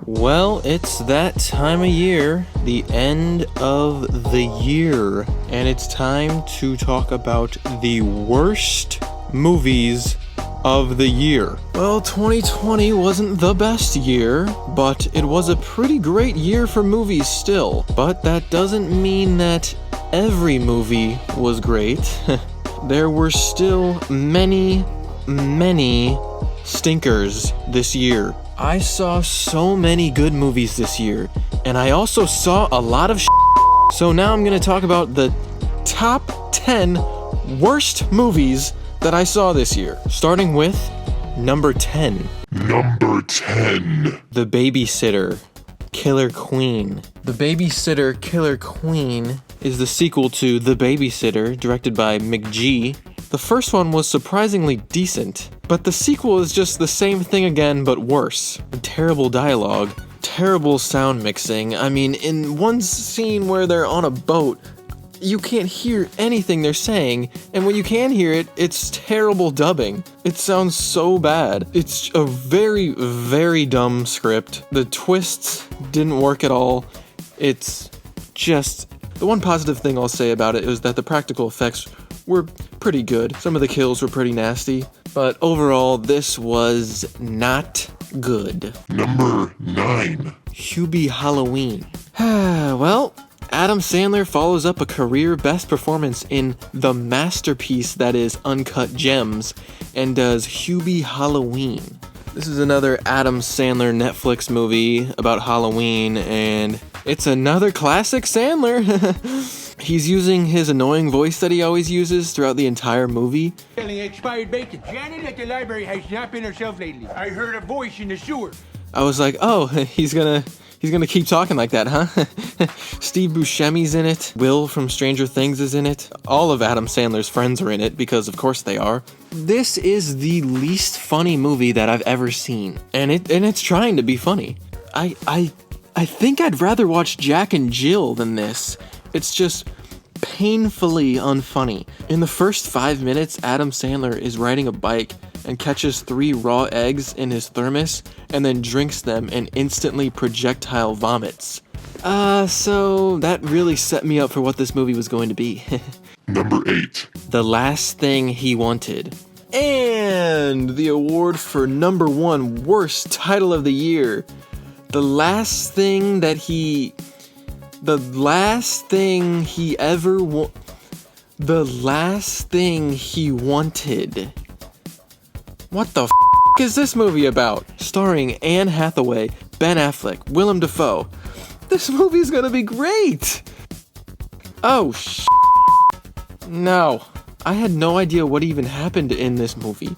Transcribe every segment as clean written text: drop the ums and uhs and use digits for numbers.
Well, it's that time of year, the end of the year, and it's time to talk about the worst movies of the year. Well, 2020 wasn't the best year, but it was a pretty great year for movies still. But that doesn't mean that every movie was great. There were still many stinkers this year. I saw so many good movies this year, and I also saw a lot of So now I'm going to talk about the top 10 worst movies that I saw this year, starting with number 10. Number 10. The Babysitter, Killer Queen. The Babysitter, Killer Queen is the sequel to The Babysitter, directed by McG. The first one was surprisingly decent, but the sequel is just the same thing again, but worse. Terrible dialogue, terrible sound mixing. I mean, in one scene where they're on a boat, you can't hear anything they're saying, and when you can hear it, it's terrible dubbing. It sounds so bad. It's a very dumb script. The twists didn't work at all. It's just... The one positive thing I'll say about it is that the practical effects were pretty good. Some of the kills were pretty nasty, but overall, this was not good. Number 9. Hubie Halloween. Well, Adam Sandler follows up a career best performance in the masterpiece that is Uncut Gems and does Hubie Halloween. This is another Adam Sandler Netflix movie about Halloween, and it's another classic Sandler. He's using his annoying voice that he always uses throughout the entire movie. Selling expired bacon. Janet at the library has not been herself lately. I heard a voice in the sewer. I was like, oh, he's gonna keep talking like that, huh? Steve Buscemi's in it. Will from Stranger Things is in it. All of Adam Sandler's friends are in it, because of course they are. This is the least funny movie that I've ever seen, and it's trying to be funny. I think I'd rather watch Jack and Jill than this. It's just painfully unfunny. In the first 5 minutes, Adam Sandler is riding a bike and catches 3 raw eggs in his thermos and then drinks them and instantly projectile vomits. So that really set me up for what this movie was going to be. Number 8. The Last Thing He Wanted. And the award for number 1 worst title of the year. The last thing he wanted. What the is this movie about? Starring Anne Hathaway, Ben Affleck, Willem Dafoe. This movie's gonna be great! Oh, No. I had no idea what even happened in this movie.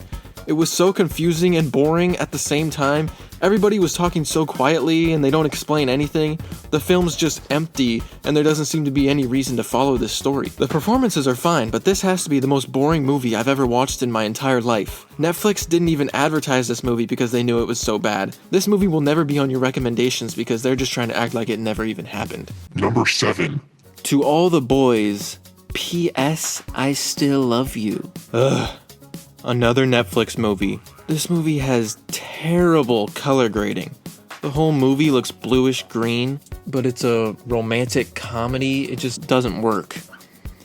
It was so confusing and boring at the same time. Everybody was talking so quietly and they don't explain anything. The film's just empty and there doesn't seem to be any reason to follow this story. The performances are fine, but this has to be the most boring movie I've ever watched in my entire life. Netflix didn't even advertise this movie because they knew it was so bad. This movie will never be on your recommendations because they're just trying to act like it never even happened. Number 7. To All the Boys, P.S. I Still Love You. Ugh. Another Netflix movie. This movie has terrible color grading. The whole movie looks bluish green, but it's a romantic comedy. It just doesn't work.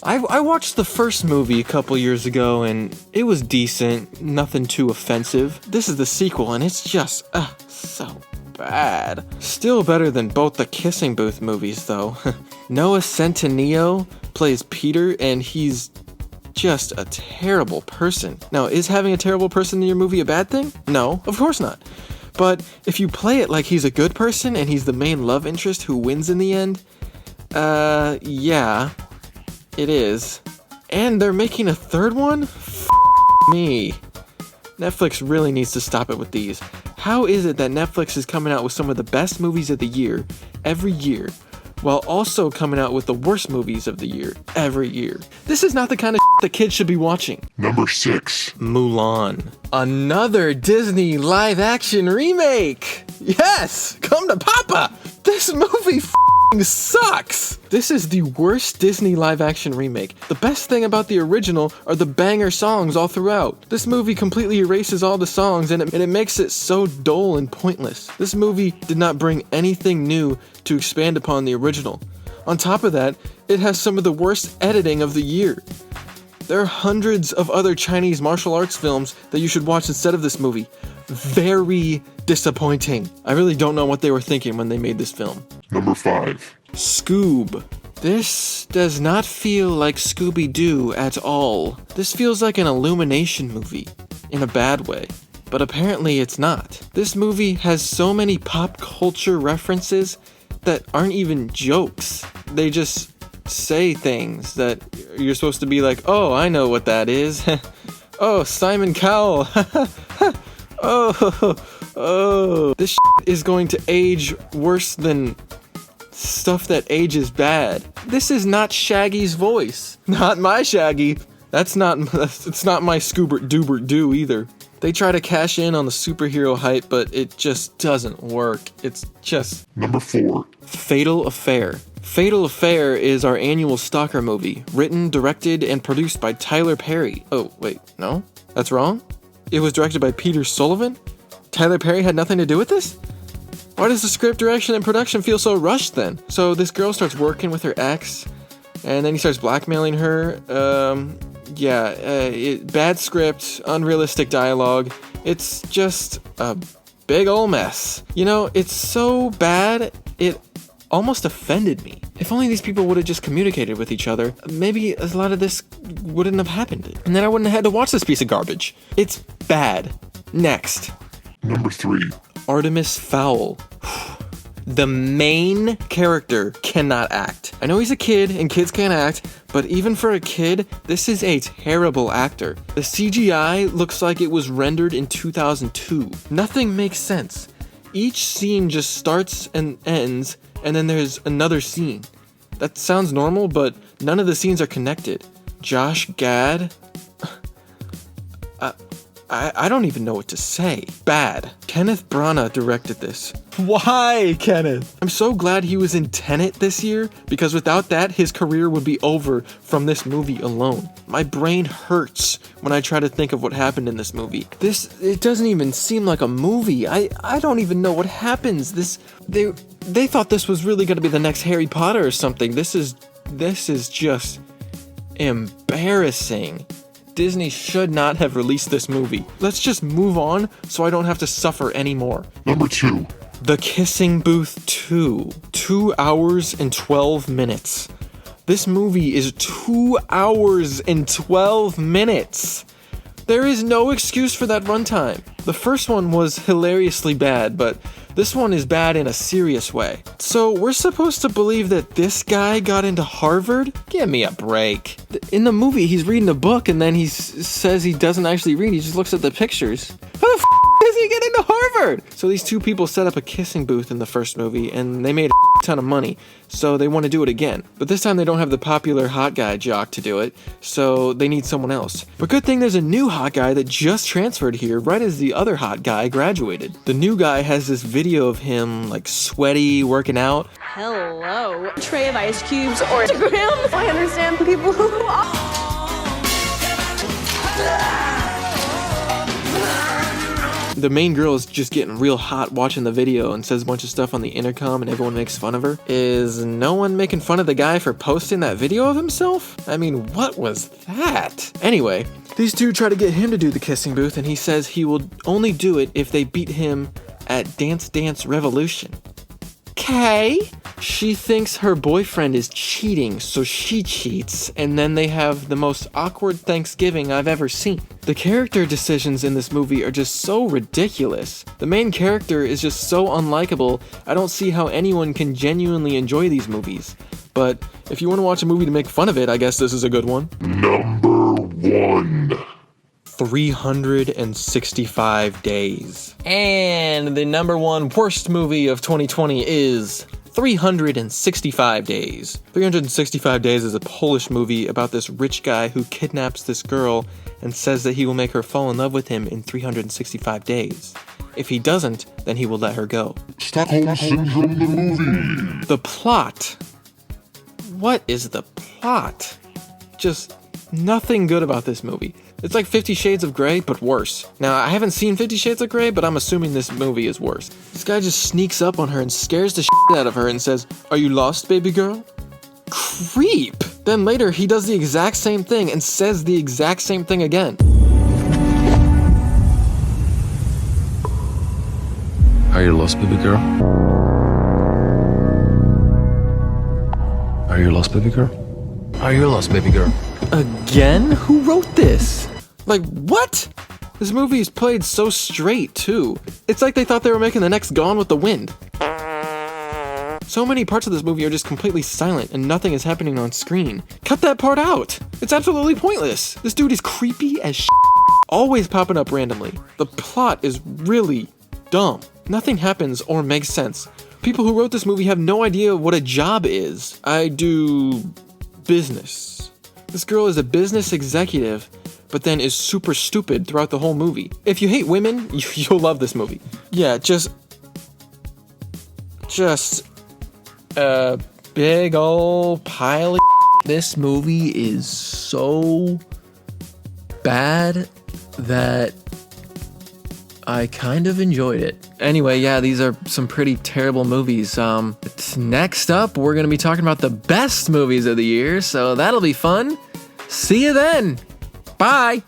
I watched the first movie a couple years ago and it was decent, nothing too offensive. This is the sequel and it's just, so bad. Still better than both the Kissing Booth movies though. Noah Centineo plays Peter and he's just a terrible person. Now, is having a terrible person in your movie a bad thing? No, of course not. But if you play it like he's a good person and he's the main love interest who wins in the end, yeah, it is. And they're making a third one? Me. Netflix really needs to stop it with these. How is it that Netflix is coming out with some of the best movies of the year every year, while also coming out with the worst movies of the year every year? This is not the kind of that kids should be watching. Number 6. Mulan. Another Disney live-action remake! Yes! Come to Papa! This movie sucks! This is the worst Disney live-action remake. The best thing about the original are the banger songs all throughout. This movie completely erases all the songs and it makes it so dull and pointless. This movie did not bring anything new to expand upon the original. On top of that, it has some of the worst editing of the year. There are hundreds of other Chinese martial arts films that you should watch instead of this movie. Very disappointing. I really don't know what they were thinking when they made this film. Number 5. Scoob. This does not feel like Scooby-Doo at all. This feels like an Illumination movie, in a bad way. But apparently it's not. This movie has so many pop culture references that aren't even jokes. They just say things that you're supposed to be like, oh, I know what that is. Oh, Simon Cowell. Oh. This is going to age worse than stuff that ages bad. This is not Shaggy's voice. Not my Shaggy. It's not my Scoobert Doobert Doo either. They try to cash in on the superhero hype, but it just doesn't work. It's just... Number 4. Fatal Affair. Fatal Affair is our annual stalker movie, written, directed, and produced by Tyler Perry. Oh, wait, no? That's wrong? It was directed by Peter Sullivan? Tyler Perry had nothing to do with this? Why does the script, direction, and production feel so rushed then? So this girl starts working with her ex, and then he starts blackmailing her. Bad script, unrealistic dialogue. It's just a big ol' mess. You know, it's so bad, it almost offended me. If only these people would have just communicated with each other, maybe a lot of this wouldn't have happened. And then I wouldn't have had to watch this piece of garbage. It's bad. Next. Number 3. Artemis Fowl. The main character cannot act. I know he's a kid and kids can't act, but even for a kid, this is a terrible actor. The CGI looks like it was rendered in 2002. Nothing makes sense. Each scene just starts and ends, and then there's another scene. That sounds normal, but none of the scenes are connected. Josh Gad? I don't even know what to say. Bad. Kenneth Branagh directed this. Why, Kenneth? I'm so glad he was in Tenet this year, because without that, his career would be over from this movie alone. My brain hurts when I try to think of what happened in this movie. It doesn't even seem like a movie. I don't even know what happens. They thought this was really gonna be the next Harry Potter or something. This is just embarrassing. Disney should not have released this movie. Let's just move on so I don't have to suffer anymore. Number 2. The Kissing Booth 2. 2 hours and 12 minutes. This movie is 2 hours and 12 minutes. There is no excuse for that runtime. The first one was hilariously bad, but this one is bad in a serious way. So we're supposed to believe that this guy got into Harvard? Give me a break. In the movie, he's reading a book and then he says he doesn't actually read, he just looks at the pictures. How the does he get into Harvard? So these two people set up a kissing booth in the first movie and they made a ton of money. So they want to do it again. But this time they don't have the popular hot guy jock to do it, so they need someone else. But good thing there's a new hot guy that just transferred here right as the other hot guy graduated. The new guy has this video of him like sweaty, working out. Hello. Tray of ice cubes or Instagram. I understand people who The main girl is just getting real hot watching the video and says a bunch of stuff on the intercom and everyone makes fun of her. Is no one making fun of the guy for posting that video of himself? I mean, what was that? Anyway, these two try to get him to do the kissing booth and he says he will only do it if they beat him at Dance Dance Revolution. Okay. She thinks her boyfriend is cheating, so she cheats, and then they have the most awkward Thanksgiving I've ever seen. The character decisions in this movie are just so ridiculous. The main character is just so unlikable, I don't see how anyone can genuinely enjoy these movies. But if you want to watch a movie to make fun of it, I guess this is a good one. Number 1. 365 Days. And the number one worst movie of 2020 is 365 Days. 365 Days is a Polish movie about this rich guy who kidnaps this girl and says that he will make her fall in love with him in 365 days. If he doesn't, then he will let her go. Stockholm Syndrome the movie. The plot. What is the plot? Just nothing good about this movie. It's like 50 Shades of Grey, but worse. Now, I haven't seen 50 Shades of Grey, but I'm assuming this movie is worse. This guy just sneaks up on her and scares the shit out of her and says, "Are you lost, baby girl?" Creep! Then later, he does the exact same thing and says the exact same thing again. Are you lost, baby girl? Are you lost, baby girl? Are you lost, baby girl? Again? Who wrote this? Like, what? This movie is played so straight, too. It's like they thought they were making the next Gone with the Wind. So many parts of this movie are just completely silent and nothing is happening on screen. Cut that part out! It's absolutely pointless! This dude is creepy as shit. Always popping up randomly. The plot is really dumb. Nothing happens or makes sense. People who wrote this movie have no idea what a job is. I do business. This girl is a business executive, but then is super stupid throughout the whole movie. If you hate women, you'll love this movie. Yeah, just a big old pile of This movie is so bad that I kind of enjoyed it. Anyway, yeah, these are some pretty terrible movies. Next up, we're gonna be talking about the best movies of the year, so that'll be fun. See you then. Bye.